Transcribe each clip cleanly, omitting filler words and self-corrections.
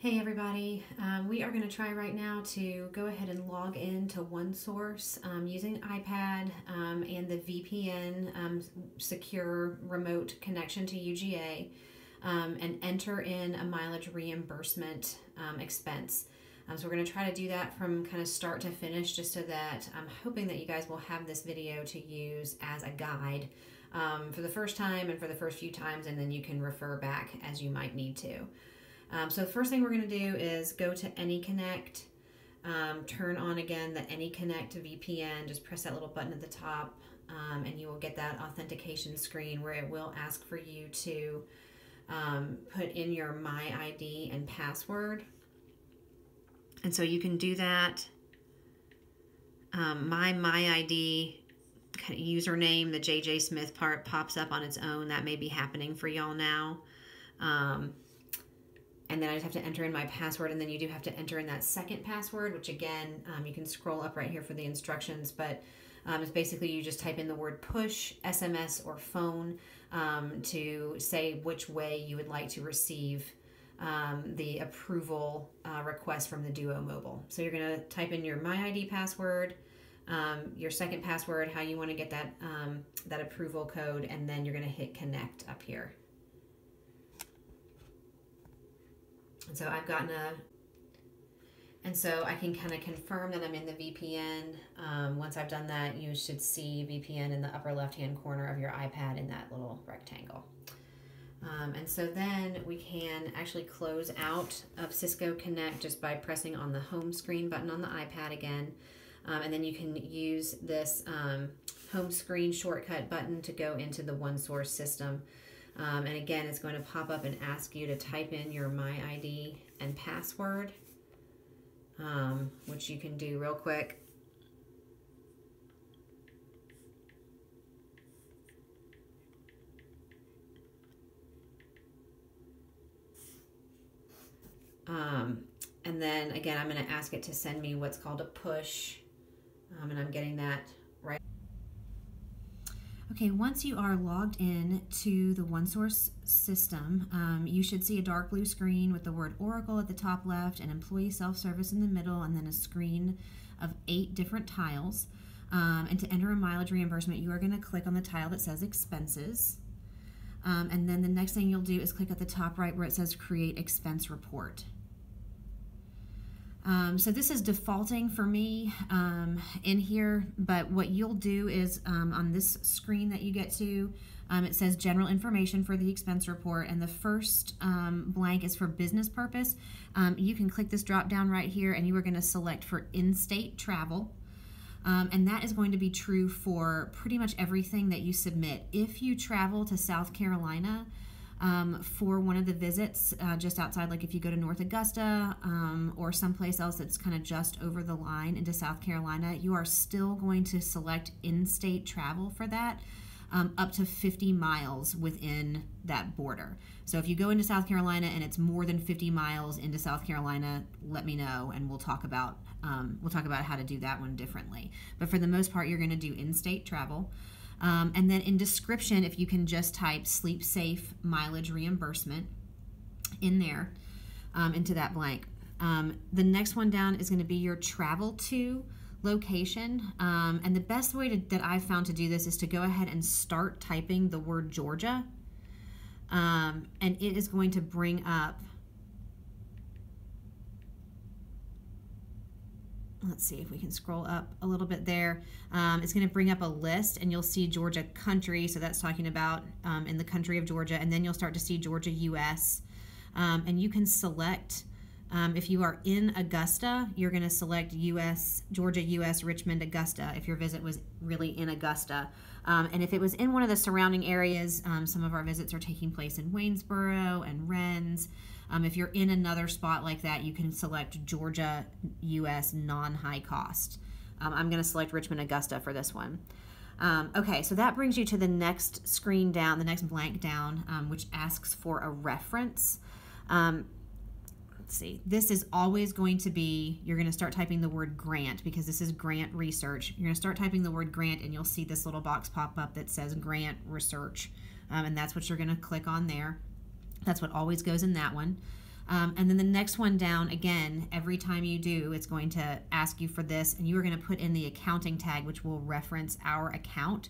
Hey everybody, we are going to try right now to go ahead and log in to OneSource using iPad and the VPN secure remote connection to UGA and enter in a mileage reimbursement expense. So we're going to try to do that from kind of start to finish, just so that I'm hoping that you guys will have this video to use as a guide for the first time and for the first few times, and then you can refer back as you might need to. So the first thing we're going to do is go to AnyConnect, turn on again the AnyConnect VPN, just press that little button at the top, and you will get that authentication screen where it will ask for you to put in your My ID and password. And so you can do that. My ID kind of username, the JJ Smith part, pops up on its own. That may be happening for y'all now. And then I just have to enter in my password, and then you do have to enter in that second password, which again, you can scroll up right here for the instructions, but it's basically you just type in the word push, SMS, or phone to say which way you would like to receive the approval request from the Duo Mobile. So you're going to type in your My ID password, your second password, how you want to get that, that approval code, and then you're going to hit connect up here. And so I've gotten and so I can kind of confirm that I'm in the VPN. Once I've done that, you should see VPN in the upper left-hand corner of your iPad in that little rectangle. And so then we can actually close out of Cisco Connect just by pressing on the home screen button on the iPad again. And then you can use this home screen shortcut button to go into the OneSource system. And again, it's going to pop up and ask you to type in your My ID and password, which you can do real quick. And then again, I'm going to ask it to send me what's called a push, and I'm getting that right. Okay, once you are logged in to the OneSource system, you should see a dark blue screen with the word Oracle at the top left and Employee Self-Service in the middle, and then a screen of 8 different tiles. And to enter a mileage reimbursement, you are going to click on the tile that says Expenses. And then the next thing you'll do is click at the top right where it says Create Expense Report. So this is defaulting for me in here, but what you'll do is on this screen that you get to, it says general information for the expense report, and the first blank is for business purpose. You can click this drop down right here, and you are going to select for in-state travel. And that is going to be true for pretty much everything that you submit. If you travel to South Carolina for one of the visits just outside, like if you go to North Augusta or someplace else that's kind of just over the line into South Carolina, you are still going to select in-state travel for that up to 50 miles within that border. So if you go into South Carolina and it's more than 50 miles into South Carolina, let me know and we'll talk about how to do that one differently. But for the most part, you're going to do in-state travel. And then in description, if you can just type sleep safe mileage reimbursement in there into that blank. The next one down is going to be your travel to location. And the best way that I've found to do this is to go ahead and start typing the word Georgia. And it is going to bring up, let's see if we can scroll up a little bit there. It's going to bring up a list, and you'll see Georgia country, so that's talking about in the country of Georgia, and then you'll start to see Georgia, U.S. And you can select, if you are in Augusta, you're going to select U.S., Georgia, U.S., Richmond, Augusta, if your visit was really in Augusta. And if it was in one of the surrounding areas, some of our visits are taking place in Waynesboro and Rennes. If you're in another spot like that, you can select Georgia, U.S., non-high cost. I'm going to select Richmond, Augusta for this one. Okay, so that brings you to the next screen down, the next blank down, which asks for a reference. Let's see, this is always going to be, you're going to start typing the word grant because this is grant research. You're going to start typing the word grant, and you'll see this little box pop up that says grant research, and that's what you're going to click on there. That's what always goes in that one. And then the next one down, again, every time you do, it's going to ask you for this, and you are going to put in the accounting tag, which will reference our account.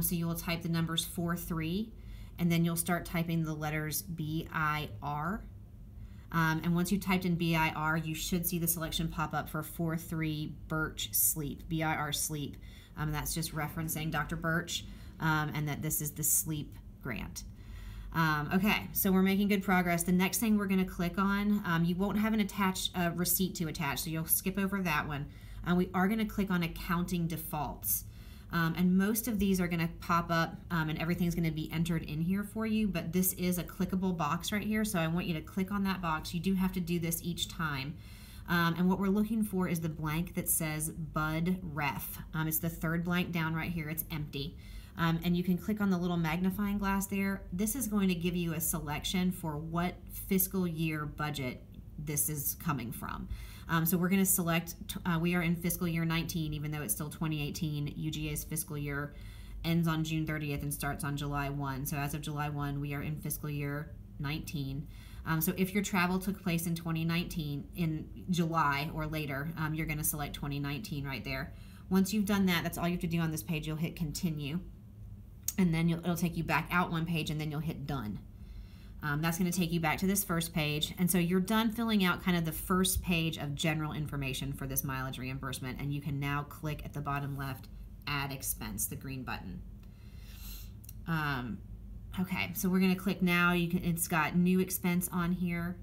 So you will type the numbers 43, and then you'll start typing the letters BIR. And once you typed in BIR, you should see the selection pop up for 43 Birch Sleep, BIR Sleep. That's just referencing Dr. Birch, and that this is the sleep grant. Okay, so we're making good progress. The next thing we're going to click on, you won't have an receipt to attach, so you'll skip over that one. We are going to click on accounting defaults. And most of these are going to pop up, and everything's going to be entered in here for you, but this is a clickable box right here, so I want you to click on that box. You do have to do this each time. And what we're looking for is the blank that says Bud Ref. It's the third blank down right here. It's empty. And you can click on the little magnifying glass there. This is going to give you a selection for what fiscal year budget this is coming from. So we're going to select, we are in fiscal year 19, even though it's still 2018. UGA's fiscal year ends on June 30th and starts on July 1. So as of July 1, we are in fiscal year 19. So if your travel took place in 2019, in July or later, you're going to select 2019 right there. Once you've done that, that's all you have to do on this page. You'll hit continue, and then it'll take you back out one page, and then you'll hit done. That's going to take you back to this first page, and so you're done filling out kind of the first page of general information for this mileage reimbursement, and you can now click at the bottom left, add expense, the green button. Okay, so we're going to click now. It's got new expense on here,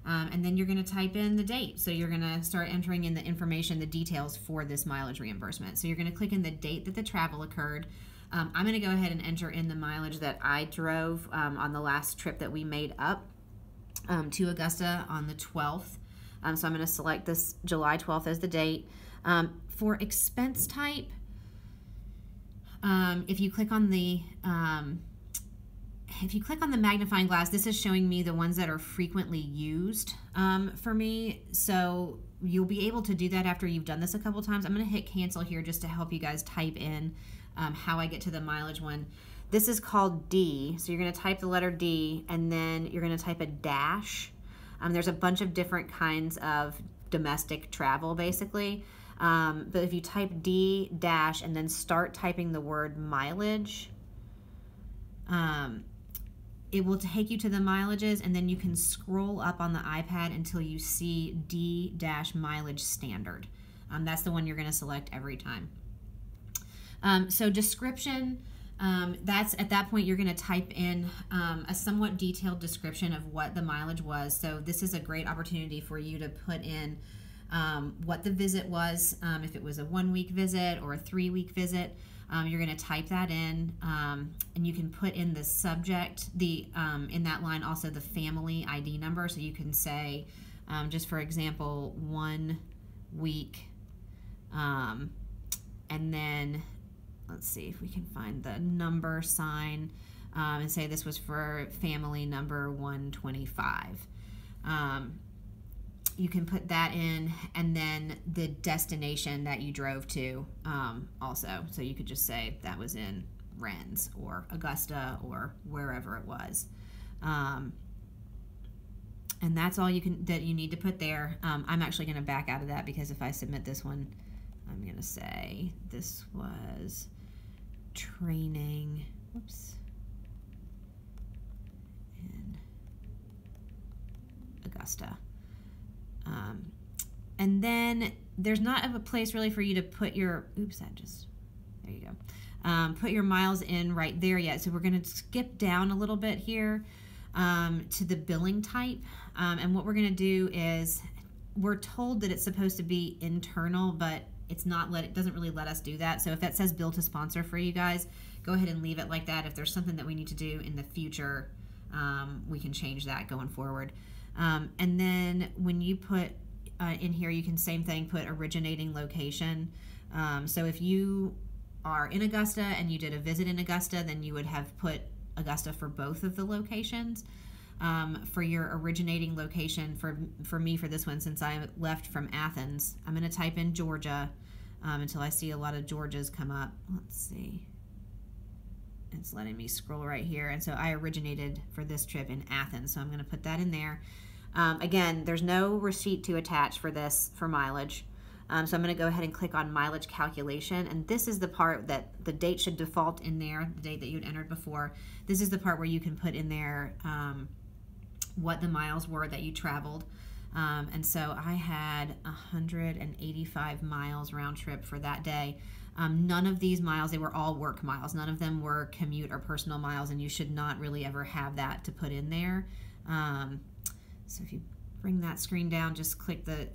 and then you're going to type in the date. So you're going to start entering in the information, the details for this mileage reimbursement. So you're going to click in the date that the travel occurred. I'm going to go ahead and enter in the mileage that I drove on the last trip that we made up to Augusta on the 12th. So I'm going to select this July 12th as the date. For expense type, if you click on the magnifying glass, this is showing me the ones that are frequently used for me. So you'll be able to do that after you've done this a couple times. I'm going to hit cancel here just to help you guys type in how I get to the mileage one. This is called D. So you're going to type the letter D, and then you're going to type a dash. There's a bunch of different kinds of domestic travel, basically. But if you type D dash and then start typing the word mileage, it will take you to the mileages, and then you can scroll up on the iPad until you see D dash mileage standard. That's the one you're going to select every time. So description, that's at that point you're going to type in a somewhat detailed description of what the mileage was. So this is a great opportunity for you to put in what the visit was, if it was a 1-week visit or a 3-week visit. You're going to type that in, and you can put in the subject, in that line also the family ID number. So you can say, just for example, 1 week, and then let's see if we can find the number sign, and say this was for family number 125. You can put that in, and then the destination that you drove to also. So you could just say that was in Rennes or Augusta or wherever it was. And that's all that you need to put there. I'm actually going to back out of that, because if I submit this one, I'm going to say this was training, in Augusta. And then there's not a place really for you to put your, there you go, put your miles in right there yet. So we're going to skip down a little bit here to the billing type. And what we're going to do is, we're told that it's supposed to be internal, but it's not, it doesn't really let us do that. So if that says bill to sponsor for you guys, go ahead and leave it like that. If there's something that we need to do in the future, we can change that going forward. And then when you put in here, you can same thing, put originating location. So if you are in Augusta and you did a visit in Augusta, then you would have put Augusta for both of the locations. For your originating location, for me, for this one, since I left from Athens, I'm going to type in Georgia until I see a lot of Georgias come up. Let's see. It's letting me scroll right here. And so I originated for this trip in Athens, so I'm going to put that in there. Again, there's no receipt to attach for this for mileage. So I'm going to go ahead and click on mileage calculation, and this is the part that the date should default in there, the date that you'd entered before. This is the part where you can put in there what the miles were that you traveled. And so I had 185 miles round trip for that day. None of these miles, they were all work miles. None of them were commute or personal miles, and you should not really ever have that to put in there. So if you bring that screen down, just click the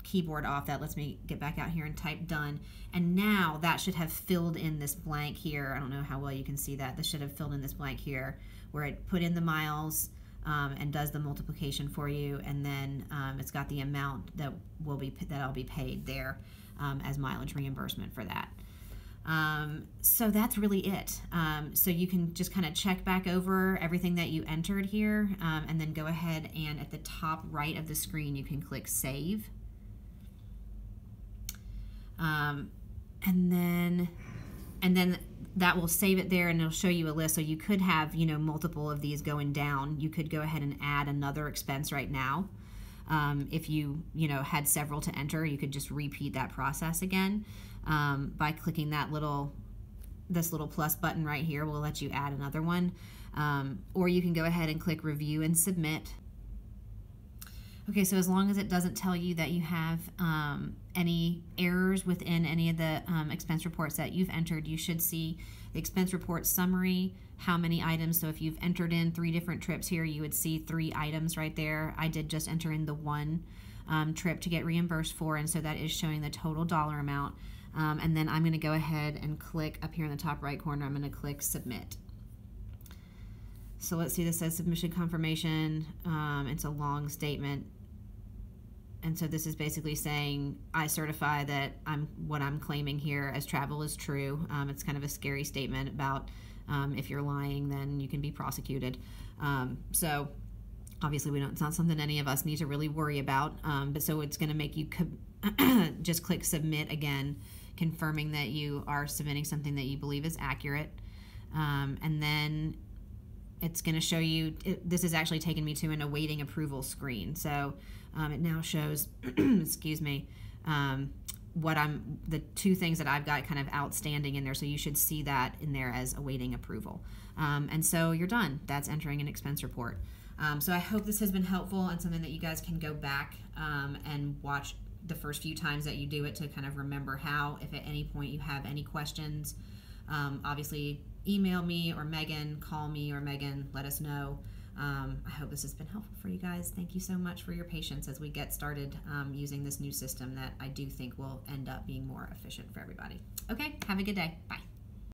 keyboard off. That lets me get back out here and type done. And now that should have filled in this blank here. I don't know how well you can see that. This should have filled in this blank here where it put in the miles and does the multiplication for you, and then it's got the amount that I'll be paid there as mileage reimbursement for that. So that's really it. So you can just kind of check back over everything that you entered here, and then go ahead and at the top right of the screen you can click save. And then that will save it there, and it'll show you a list. So you could have, you know, multiple of these going down. You could go ahead and add another expense right now. If you had several to enter, you could just repeat that process again by clicking this little plus button right here. Will let you add another one, or you can go ahead and click review and submit. Okay, so as long as it doesn't tell you that you have any errors within any of the expense reports that you've entered, you should see the expense report summary, how many items. So if you've entered in 3 different trips here, you would see 3 items right there. I did just enter in the 1 trip to get reimbursed for, and so that is showing the total dollar amount. And then I'm going to go ahead and click up here in the top right corner, I'm going to click submit. So let's see, this says submission confirmation. It's a long statement. And so this is basically saying I certify that what I'm claiming here as travel is true. It's kind of a scary statement about if you're lying, then you can be prosecuted. So obviously it's not something any of us need to really worry about. But so it's going to make you just click submit again, confirming that you are submitting something that you believe is accurate. And then it's going to show you, this is actually taking me to an awaiting approval screen. So it now shows, excuse me, the 2 things that I've got kind of outstanding in there. So you should see that in there as awaiting approval. And so you're done. That's entering an expense report. So I hope this has been helpful and something that you guys can go back and watch the first few times that you do it to kind of remember how. If at any point you have any questions, obviously email me or Megan, call me or Megan, let us know. I hope this has been helpful for you guys. Thank you so much for your patience as we get started using this new system that I do think will end up being more efficient for everybody. Okay, have a good day. Bye.